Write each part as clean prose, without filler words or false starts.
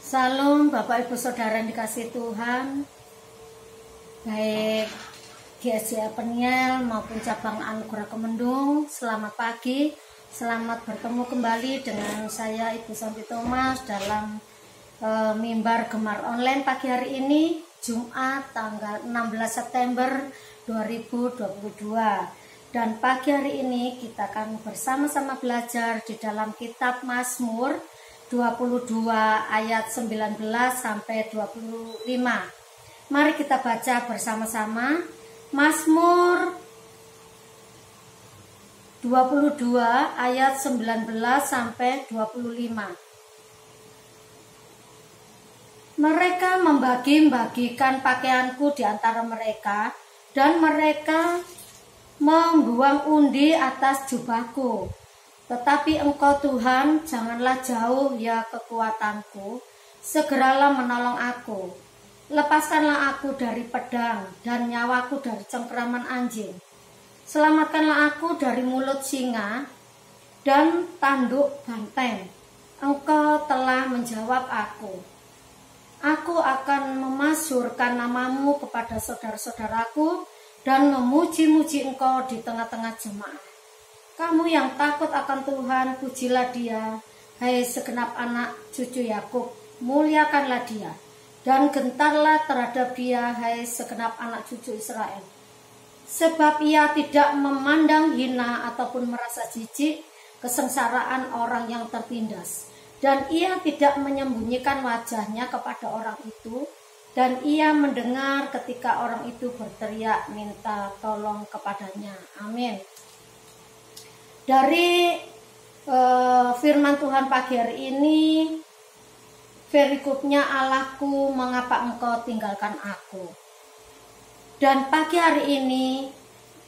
Salam Bapak Ibu Saudara yang dikasih Tuhan, baik GSJ Peniel maupun cabang Anugerah Kemendung. Selamat pagi, selamat bertemu kembali dengan saya Ibu Santi Thomas dalam mimbar Gemar Online pagi hari ini, Jumat tanggal 16 September 2022. Dan pagi hari ini kita akan bersama-sama belajar di dalam kitab Mazmur 22 ayat 19 sampai 25. Mari kita baca bersama-sama Mazmur 22 ayat 19 sampai 25. Mereka membagi-bagikan pakaianku di antara mereka, dan mereka membuang undi atas jubahku. Tetapi Engkau Tuhan, janganlah jauh ya kekuatanku, segeralah menolong aku. Lepaskanlah aku dari pedang dan nyawaku dari cengkeraman anjing. Selamatkanlah aku dari mulut singa dan tanduk banteng. Engkau telah menjawab aku. Aku akan memasyurkan namamu kepada saudara-saudaraku dan memuji-muji Engkau di tengah-tengah jemaat. Kamu yang takut akan Tuhan, pujilah Dia. Hai segenap anak cucu Yakub, muliakanlah Dia. Dan gentarlah terhadap Dia, hai segenap anak cucu Israel. Sebab Ia tidak memandang hina ataupun merasa jijik kesengsaraan orang yang tertindas. Dan Ia tidak menyembunyikan wajahnya kepada orang itu. Dan Ia mendengar ketika orang itu berteriak minta tolong kepadanya. Amin. Dari firman Tuhan pagi hari ini, perikopnya, Allahku, mengapa engkau tinggalkan aku? Dan pagi hari ini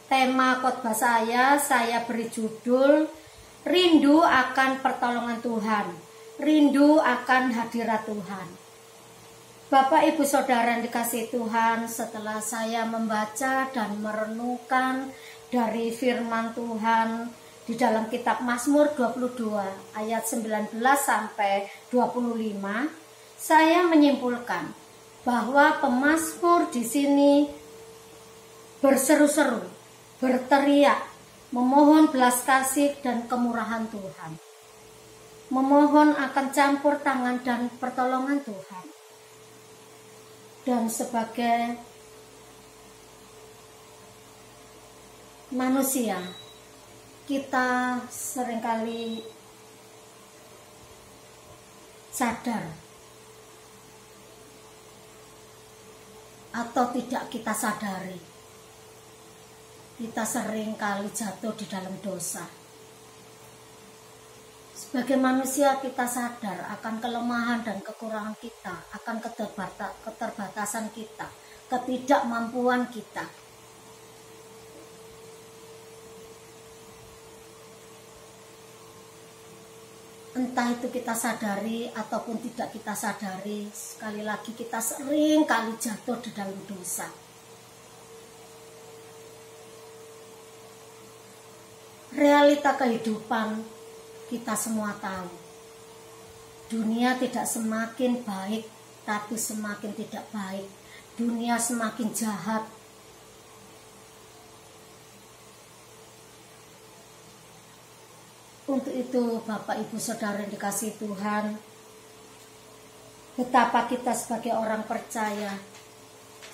tema khotbah saya beri judul Rindu akan pertolongan Tuhan, rindu akan hadirat Tuhan. Bapak Ibu Saudara yang dikasihi Tuhan, setelah saya membaca dan merenungkan dari firman Tuhan di dalam kitab Mazmur 22 ayat 19 sampai 25, saya menyimpulkan bahwa pemazmur di sini berseru-seru, berteriak, memohon belas kasih dan kemurahan Tuhan. Memohon akan campur tangan dan pertolongan Tuhan. Dan sebagai manusia, kita seringkali sadar atau tidak kita sadari, kita seringkali jatuh di dalam dosa. Sebagai manusia kita sadar akan kelemahan dan kekurangan kita, akan keterbatasan kita, ketidakmampuan kita. Entah itu kita sadari ataupun tidak kita sadari, sekali lagi kita sering kali jatuh di dalam dosa. Realita kehidupan kita semua tahu. Dunia tidak semakin baik, tapi semakin tidak baik. Dunia semakin jahat. Untuk itu Bapak Ibu Saudara yang dikasihi Tuhan, betapa kita sebagai orang percaya,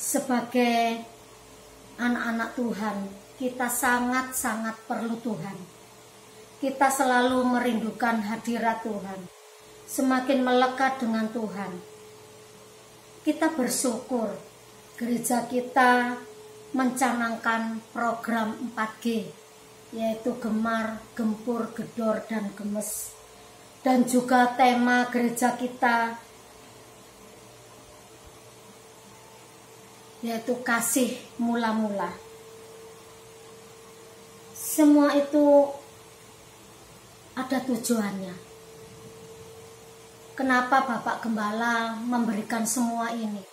sebagai anak-anak Tuhan, kita sangat-sangat perlu Tuhan. Kita selalu merindukan hadirat Tuhan, semakin melekat dengan Tuhan. Kita bersyukur gereja kita mencanangkan program 4G, yaitu gemar, gempur, gedor, dan gemes. Dan juga tema gereja kita yaitu kasih mula-mula. Semua itu ada tujuannya. Kenapa Bapak Gembala memberikan semua ini?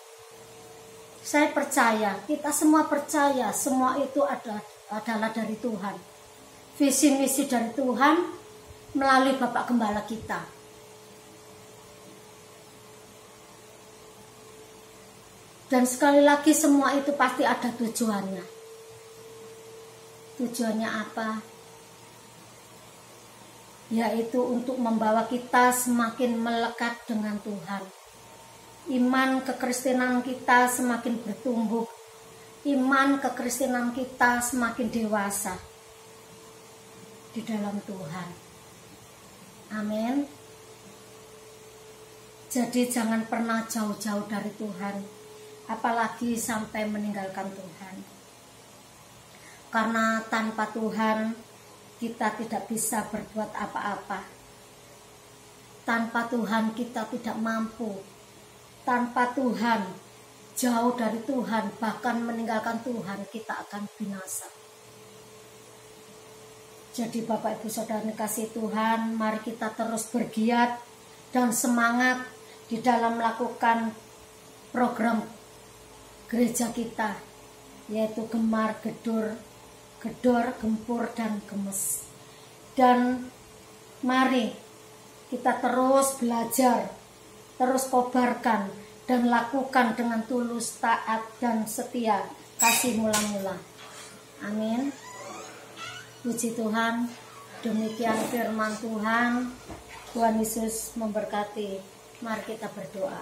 Saya percaya, kita semua percaya, semua itu adalah dari Tuhan. Visi misi dari Tuhan melalui Bapak Gembala kita. Dan sekali lagi semua itu pasti ada tujuannya. Tujuannya apa? Yaitu untuk membawa kita semakin melekat dengan Tuhan. Iman kekristenan kita semakin bertumbuh. Iman kekristenan kita semakin dewasa di dalam Tuhan. Amin. Jadi jangan pernah jauh-jauh dari Tuhan, apalagi sampai meninggalkan Tuhan. Karena tanpa Tuhan kita tidak bisa berbuat apa-apa. Tanpa Tuhan kita tidak mampu. Tanpa Tuhan, jauh dari Tuhan, bahkan meninggalkan Tuhan, kita akan binasa. Jadi Bapak Ibu Saudara dikasihi Tuhan, mari kita terus bergiat dan semangat di dalam melakukan program gereja kita, yaitu gemar, gedor, gempur, dan gemes. Dan mari kita terus belajar, terus kobarkan, dan lakukan dengan tulus, taat, dan setia, kasih mula-mula. Amin. Puji Tuhan, demikian firman Tuhan. Tuhan Yesus memberkati. Mari kita berdoa.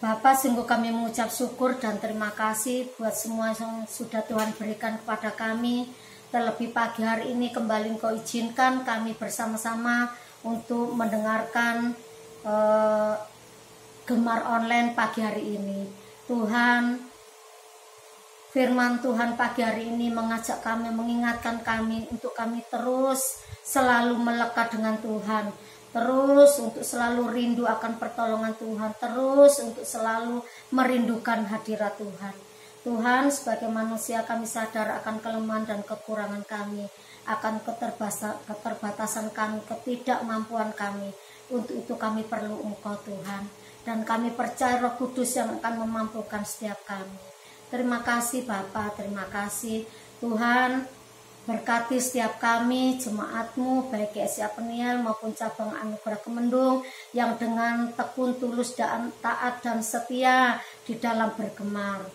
Bapa, sungguh kami mengucap syukur dan terima kasih buat semua yang sudah Tuhan berikan kepada kami. Terlebih pagi hari ini kembali Engkau izinkan kami bersama-sama untuk mendengarkan Gemar online pagi hari ini. Tuhan, firman Tuhan pagi hari ini mengajak kami, mengingatkan kami untuk kami terus selalu melekat dengan Tuhan, terus untuk selalu rindu akan pertolongan Tuhan, terus untuk selalu merindukan hadirat Tuhan. Tuhan, sebagai manusia kami sadar akan kelemahan dan kekurangan kami, akan keterbatasan kami, ketidakmampuan kami. Untuk itu kami perlu Engkau Tuhan, dan kami percaya Roh Kudus yang akan memampukan setiap kami. Terima kasih Bapa, terima kasih Tuhan. Berkati setiap kami, jemaat-Mu, baik GSI Peniel maupun cabang Anugerah Kemendung, yang dengan tekun, tulus, dan taat dan setia di dalam bergemar.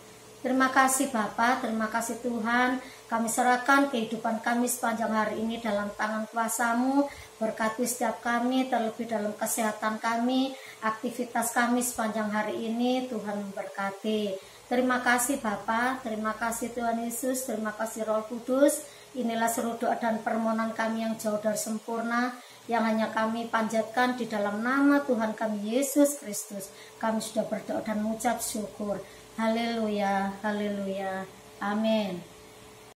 Terima kasih Bapa, terima kasih Tuhan. Kami serahkan kehidupan kami sepanjang hari ini dalam tangan kuasa-Mu. Berkati setiap kami, terlebih dalam kesehatan kami, aktivitas kami sepanjang hari ini. Tuhan memberkati. Terima kasih Bapa, terima kasih Tuhan Yesus, terima kasih Roh Kudus. Inilah seluruh doa dan permohonan kami yang jauh dari sempurna, yang hanya kami panjatkan di dalam nama Tuhan kami Yesus Kristus. Kami sudah berdoa dan mengucap syukur. Haleluya, haleluya, amin.